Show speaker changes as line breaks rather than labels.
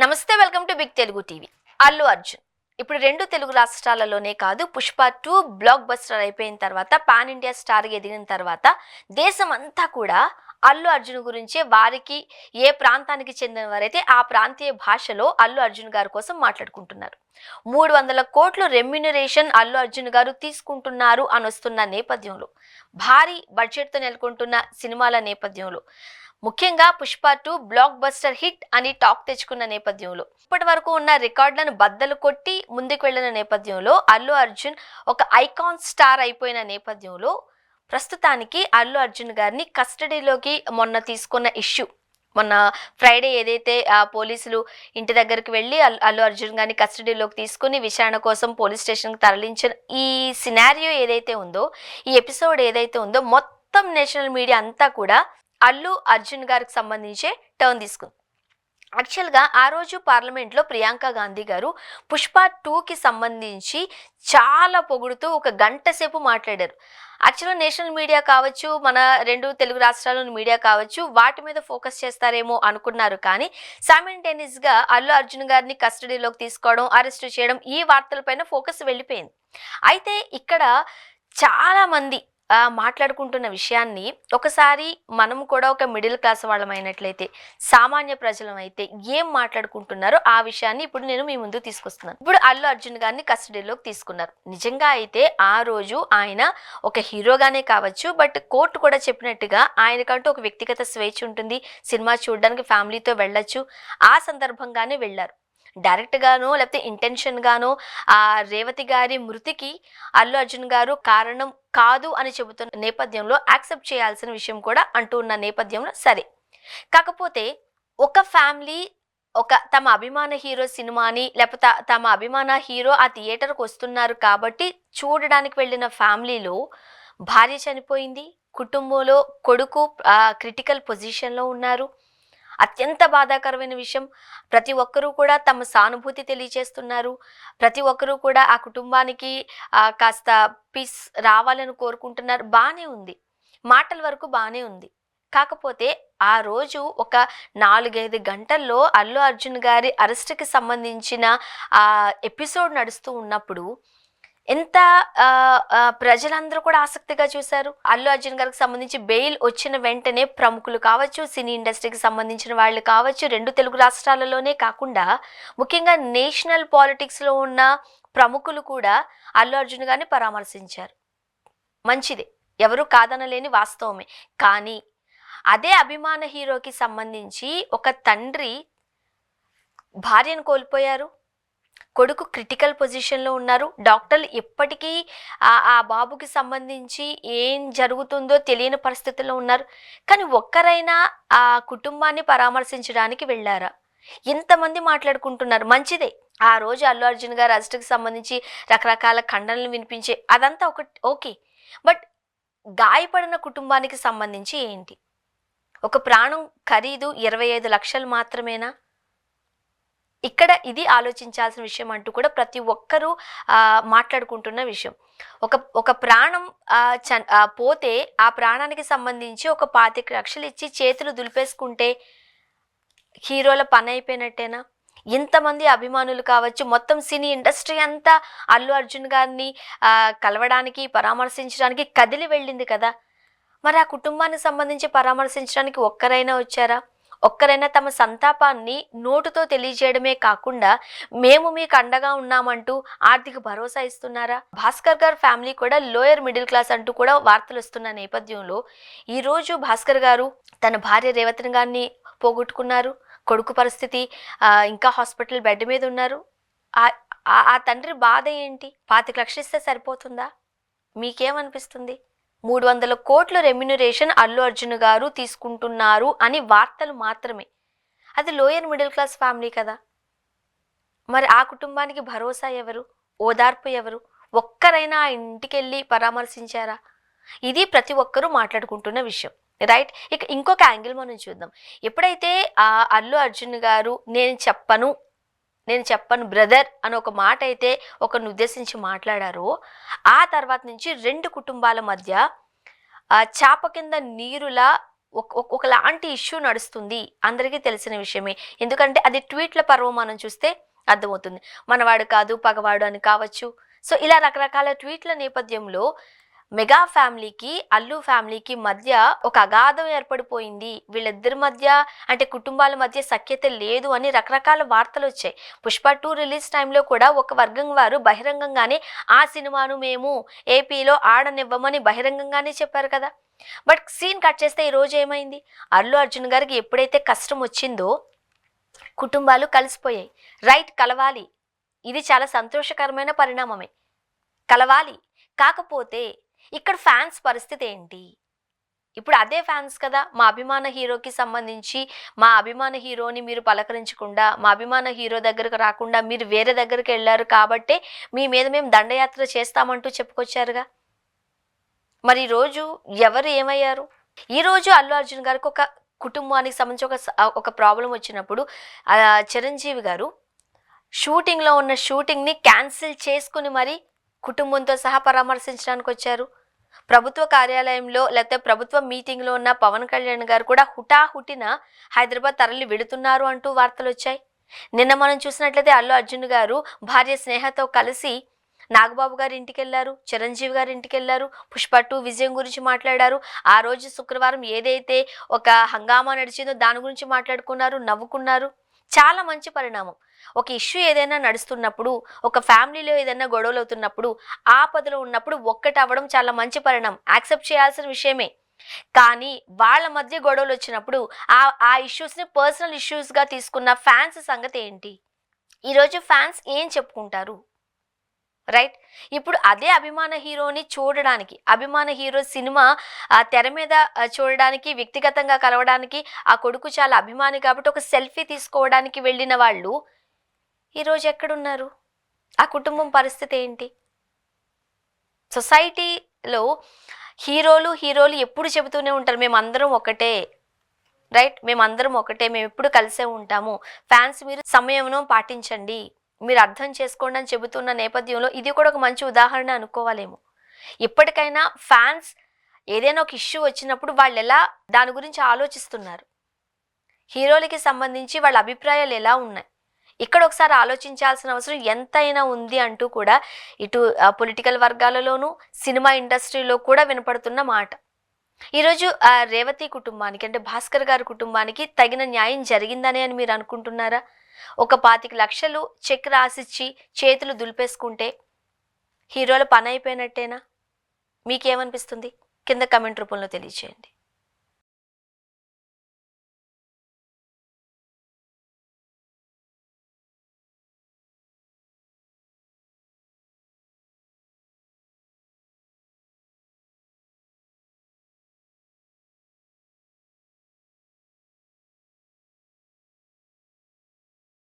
నమస్తే, welcome to big Telugu TV. Allu Arjun ఇప్పుడు రెండు తెలుగు రాష్ట్రాలలోనే కాదు, పుష్ప 2 బ్లాక్ బస్టర్ అయిపోయిన తర్వాత పాన్ ఇండియా స్టార్గా ఎదిగిన తర్వాత దేశం అంతా కూడా అల్లు అర్జున్ గురించి వారికి ఏ ప్రాంతానికి చెందిన వారైతే ఆ ప్రాంతీయ భాషలో అల్లు అర్జున్ గారి కోసం మాట్లాడుకుంటున్నారు. 300 కోట్లు రెమ్యునరేషన్ అల్లు అర్జున్ గారు తీసుకుంటున్నారు అని వస్తున్న నేపథ్యంలో, భారీ బడ్జెట్తో నెలకొంటున్న సినిమాల నేపథ్యంలో, ముఖ్యంగా పుష్ప 2 బ్లాక్ బస్టర్ హిట్ అని టాక్ తెచ్చుకున్న నేపథ్యంలో, ఇప్పటి వరకు ఉన్న రికార్డులను బద్దలు కొట్టి ముందుకు వెళ్ళిన నేపథ్యంలో, అల్లు అర్జున్ ఒక ఐకాన్ స్టార్ అయిపోయిన నేపథ్యంలో ప్రస్తుతానికి అల్లు అర్జున్ గారిని కస్టడీలోకి మొన్న తీసుకున్న ఇష్యూ, మొన్న ఫ్రైడే ఏదైతే పోలీసులు ఇంటి దగ్గరికి వెళ్ళి అల్లు అర్జున్ గారిని కస్టడీలోకి తీసుకుని విచారణ కోసం పోలీస్ స్టేషన్కి తరలించిన ఈ సినారియో ఏదైతే ఉందో, ఈ ఎపిసోడ్ ఏదైతే ఉందో, మొత్తం నేషనల్ మీడియా అంతా కూడా అల్లు అర్జున్ గారికి సంబంధించే టర్న్ తీసుకుంది. యాక్చువల్గా ఆ రోజు పార్లమెంట్లో ప్రియాంక గాంధీ గారు పుష్ప 2కి సంబంధించి చాలా పొగుడుతూ ఒక గంట సేపు మాట్లాడారు. యాక్చువల్గా నేషనల్ మీడియా కావచ్చు, మన రెండు తెలుగు రాష్ట్రాల్లోని మీడియా కావచ్చు, వాటి మీద ఫోకస్ చేస్తారేమో అనుకున్నారు. కానీ సైమల్టేనియస్గా అల్లు అర్జున్ గారిని కస్టడీలోకి తీసుకోవడం, అరెస్ట్ చేయడం, ఈ వార్తలపైన ఫోకస్ వెళ్ళిపోయింది. అయితే ఇక్కడ చాలామంది మాట్లాడుకుంటున్న విషయాన్ని ఒకసారి మనం కూడా ఒక మిడిల్ క్లాస్ వాళ్ళమైనట్లయితే, సామాన్య ప్రజలమైతే ఏం మాట్లాడుకుంటున్నారో ఆ విషయాన్ని ఇప్పుడు నేను మీ ముందు తీసుకొస్తున్నాను. ఇప్పుడు అల్లు అర్జున్ గారిని కస్టడీలోకి తీసుకున్నారు. నిజంగా అయితే ఆ రోజు ఆయన ఒక హీరోగానే కావచ్చు, బట్ కోర్టు కూడా చెప్పినట్టుగా ఆయనకంటూ ఒక వ్యక్తిగత స్వేచ్ఛ ఉంటుంది. సినిమా చూడడానికి ఫ్యామిలీతో వెళ్ళొచ్చు. ఆ సందర్భంగానే వెళ్ళారు. డైరెక్ట్గానో లేకపోతే ఇంటెన్షన్గానో ఆ రేవతి గారి మృతికి అల్లు అర్జున్ గారు కారణం కాదు అని చెబుతున్న నేపథ్యంలో యాక్సెప్ట్ చేయాల్సిన విషయం కూడా అంటూ ఉన్న నేపథ్యంలో సరే. కాకపోతే ఒక ఫ్యామిలీ తమ అభిమాన హీరో సినిమాని, లేకపోతే తమ అభిమాన హీరో ఆ థియేటర్కి వస్తున్నారు కాబట్టి చూడడానికి వెళ్ళిన ఫ్యామిలీలో భార్య చనిపోయింది, కుటుంబంలో కొడుకు క్రిటికల్ పొజిషన్లో ఉన్నారు. అత్యంత బాధాకరమైన విషయం. ప్రతి ఒక్కరూ కూడా తమ సానుభూతి తెలియజేస్తున్నారు. ప్రతి ఒక్కరూ కూడా ఆ కుటుంబానికి కాస్త పీస్ రావాలని కోరుకుంటున్నారు. బాగానే ఉంది, మాటల వరకు బాగానే ఉంది. కాకపోతే ఆ రోజు ఒక 4-5 గంటల్లో అల్లు అర్జున్ గారి అరెస్ట్కి సంబంధించిన ఎపిసోడ్ నడుస్తూ ఉన్నప్పుడు ఎంత ప్రజలందరూ కూడా ఆసక్తిగా చూశారు. అల్లు అర్జున్ గారికి సంబంధించి బెయిల్ వచ్చిన వెంటనే ప్రముఖులు కావచ్చు, సినీ ఇండస్ట్రీకి సంబంధించిన వాళ్ళు కావచ్చు, రెండు తెలుగు రాష్ట్రాలలోనే కాకుండా ముఖ్యంగా నేషనల్ పాలిటిక్స్లో ఉన్న ప్రముఖులు కూడా అల్లు అర్జున్ గారిని పరామర్శించారు. మంచిదే, ఎవరు కాదనలేని వాస్తవమే. కానీ అదే అభిమాన హీరోకి సంబంధించి ఒక తండ్రి భార్యను కోల్పోయారు, కొడుకు క్రిటికల్ పొజిషన్లో ఉన్నారు. డాక్టర్లు ఎప్పటికీ ఆ బాబుకి సంబంధించి ఏం జరుగుతుందో తెలియని పరిస్థితుల్లో ఉన్నారు. కానీ ఒక్కరైనా ఆ కుటుంబాన్ని పరామర్శించడానికి వెళ్ళారా? ఎంతమంది మాట్లాడుకుంటున్నారు. మంచిదే, ఆ రోజు అల్లు అర్జున్ గారు అరెస్ట్కి సంబంధించి రకరకాల ఖండనలు వినిపించే అదంతా ఓకే. బట్ గాయపడిన కుటుంబానికి సంబంధించి ఏంటి? ఒక ప్రాణం ఖరీదు 25 లక్షలు మాత్రమేనా? ఇక్కడ ఇది ఆలోచించాల్సిన విషయం అంటూ కూడా ప్రతి ఒక్కరూ మాట్లాడుకుంటున్న విషయం. ఒక ప్రాణం పోతే ఆ ప్రాణానికి సంబంధించి ఒక 25 లక్షలు ఇచ్చి చేతులు దులిపేసుకుంటే హీరోల పని అయిపోయినట్టేనా? ఎంతమంది అభిమానులు కావచ్చు, మొత్తం సినీ ఇండస్ట్రీ అంతా అల్లు అర్జున్ గారిని కలవడానికి, పరామర్శించడానికి కదిలి వెళ్ళింది కదా. మరి ఆ కుటుంబానికి సంబంధించి పరామర్శించడానికి ఒక్కరైనా వచ్చారా? ఒక్కరైనా తమ సంతాపాన్ని నోటుతో తెలియజేయడమే కాకుండా మేము మీకు అండగా ఉన్నామంటూ ఆర్థిక భరోసా ఇస్తున్నారా? భాస్కర్ గారు ఫ్యామిలీ కూడా లోయర్ మిడిల్ క్లాస్ అంటూ కూడా వార్తలు వస్తున్న నేపథ్యంలో ఈరోజు భాస్కర్ గారు తన భార్య రేవతి గారిని పోగొట్టుకున్నారు. కొడుకు పరిస్థితి ఇంకా హాస్పిటల్ బెడ్ మీద ఉన్నారు. ఆ తండ్రి బాధ ఏంటి? 25 లక్షలు ఇస్తే సరిపోతుందా? మీకేమనిపిస్తుంది? 300 కోట్ల రెమ్యునరేషన్ అల్లు అర్జున్ గారు తీసుకుంటున్నారు అని వార్తలు మాత్రమే. అది లోయర్ మిడిల్ క్లాస్ ఫ్యామిలీ కదా. మరి ఆ కుటుంబానికి భరోసా ఎవరు? ఓదార్పు ఎవరు? ఒక్కరైనా ఆ ఇంటికి వెళ్ళి పరామర్శించారా? ఇది ప్రతి ఒక్కరూ మాట్లాడుకుంటున్న విషయం, రైట్. ఇక ఇంకొక యాంగిల్ మనం చూద్దాం. ఎప్పుడైతే ఆ అల్లు అర్జున్ గారు నేను చెప్పను బ్రదర్ అని ఒక మాట అయితే ఒకరిని ఉద్దేశించి మాట్లాడారో, ఆ తర్వాత నుంచి రెండు కుటుంబాల మధ్య చాప కింద నీరులా ఒకలాంటి ఇష్యూ నడుస్తుంది, అందరికీ తెలిసిన విషయమే. ఎందుకంటే అది ట్వీట్ల పర్వం మనం చూస్తే అర్థమవుతుంది. మనవాడు కాదు పగవాడు అని కావచ్చు. సో ఇలా రకరకాల ట్వీట్ల నేపథ్యంలో మెగా ఫ్యామిలీకి అల్లు ఫ్యామిలీకి మధ్య ఒక అగాధం ఏర్పడిపోయింది, వీళ్ళిద్దరి మధ్య అంటే కుటుంబాల మధ్య సఖ్యత లేదు అని రకరకాల వార్తలు వచ్చాయి. పుష్ప 2 రిలీజ్ టైంలో కూడా ఒక వర్గం వారు బహిరంగంగానే ఆ సినిమాను మేము ఏపీలో ఆడనివ్వమని బహిరంగంగానే చెప్పారు కదా. బట్ సీన్ కట్ చేస్తే ఈ రోజు ఏమైంది, అల్లు అర్జున్ గారికి ఎప్పుడైతే కష్టం వచ్చిందో కుటుంబాలు కలిసిపోయాయి. రైట్, కలవాలి, ఇది చాలా సంతోషకరమైన పరిణామమే, కలవాలి. కాకపోతే ఇక్కడ ఫ్యాన్స్ పరిస్థితి ఏంటి? ఇప్పుడు అదే ఫ్యాన్స్ కదా మా అభిమాన హీరోకి సంబంధించి మా అభిమాన హీరోని మీరు పలకరించకుండా, మా అభిమాన హీరో దగ్గరకు రాకుండా మీరు వేరే దగ్గరికి వెళ్ళారు కాబట్టే మీ మీద మేము దండయాత్ర చేస్తామంటూ చెప్పుకొచ్చారుగా. మరి ఈరోజు ఎవరు ఏమయ్యారు? ఈరోజు అల్లు అర్జున్ గారికి ఒక కుటుంబానికి సంబంధించి ఒక ప్రాబ్లం వచ్చినప్పుడు చిరంజీవి గారు షూటింగ్లో ఉన్న షూటింగ్ని క్యాన్సిల్ చేసుకుని మరి కుటుంబంతో సహా పరామర్శించడానికి వచ్చారు. ప్రభుత్వ కార్యాలయంలో లేకపోతే ప్రభుత్వ మీటింగ్లో ఉన్న పవన్ కళ్యాణ్ గారు కూడా హుటాహుటిన హైదరాబాద్ తరలి వెడుతున్నారు అంటూ వార్తలు వచ్చాయి. నిన్న మనం చూసినట్లయితే అల్లు అర్జున్ గారు భార్య స్నేహతో కలిసి నాగబాబు గారి ఇంటికి వెళ్ళారు, చిరంజీవి గారి ఇంటికి వెళ్ళారు, పుష్ప 2 విజయం గురించి మాట్లాడారు. ఆ రోజు శుక్రవారం ఏదైతే ఒక హంగామా నడిచిందో దాని గురించి మాట్లాడుకున్నారు, నవ్వుకున్నారు. చాలా మంచి పరిణామం. ఒక ఇష్యూ ఏదైనా నడుస్తున్నప్పుడు, ఒక ఫ్యామిలీలో ఏదైనా గొడవలు అవుతున్నప్పుడు, ఆపదలో ఉన్నప్పుడు ఒక్కటి అవ్వడం చాలా మంచి పరిణామం, యాక్సెప్ట్ చేయాల్సిన విషయమే. కానీ వాళ్ళ మధ్య గొడవలు వచ్చినప్పుడు ఆ ఇష్యూస్ని పర్సనల్ ఇష్యూస్గా తీసుకున్న ఫ్యాన్స్ సంగతి ఏంటి? ఈరోజు ఫ్యాన్స్ ఏం చెప్పుకుంటారు? రైట్, ఇప్పుడు అదే అభిమాన హీరోని చూడడానికి, అభిమాన హీరో సినిమా తెర మీద చూడడానికి, వ్యక్తిగతంగా కలవడానికి ఆ కొడుకు చాలా అభిమాని కాబట్టి ఒక సెల్ఫీ తీసుకోవడానికి వెళ్ళిన వాళ్ళు ఈరోజు ఎక్కడున్నారు? ఆ కుటుంబం పరిస్థితి ఏంటి? సొసైటీలో హీరోలు ఎప్పుడు చెబుతూనే ఉంటారు మేమందరం ఒకటే, రైట్, మేమందరం ఒకటే, మేము ఎప్పుడు కలిసే ఉంటాము, ఫ్యాన్స్ మీరు సంయమనం పాటించండి, మీరు అర్థం చేసుకోండి అని చెబుతున్న నేపథ్యంలో ఇది కూడా ఒక మంచి ఉదాహరణ అనుకోవాలేమో. ఇప్పటికైనా ఫ్యాన్స్ ఏదైనా ఒక ఇష్యూ వచ్చినప్పుడు వాళ్ళు ఎలా దాని గురించి ఆలోచిస్తున్నారు, హీరోలకి సంబంధించి వాళ్ళ అభిప్రాయాలు ఎలా ఉన్నాయి, ఇక్కడ ఒకసారి ఆలోచించాల్సిన అవసరం ఎంతైనా ఉంది అంటూ కూడా ఇటు పొలిటికల్ వర్గాలలోనూ సినిమా ఇండస్ట్రీలో కూడా వినపడుతున్న మాట. ఈరోజు రేవతి కుటుంబానికి అంటే భాస్కర్ గారి కుటుంబానికి తగిన న్యాయం జరిగిందని అని మీరు అనుకుంటున్నారా? ఒక 25 లక్షలు చెక్ రాసిచ్చి చేతులు దులిపేసుకుంటే హీరోల పని అయిపోయినట్టేనా? మీకేమనిపిస్తుంది? కింద కమెంట్ రూపంలో తెలియజేయండి.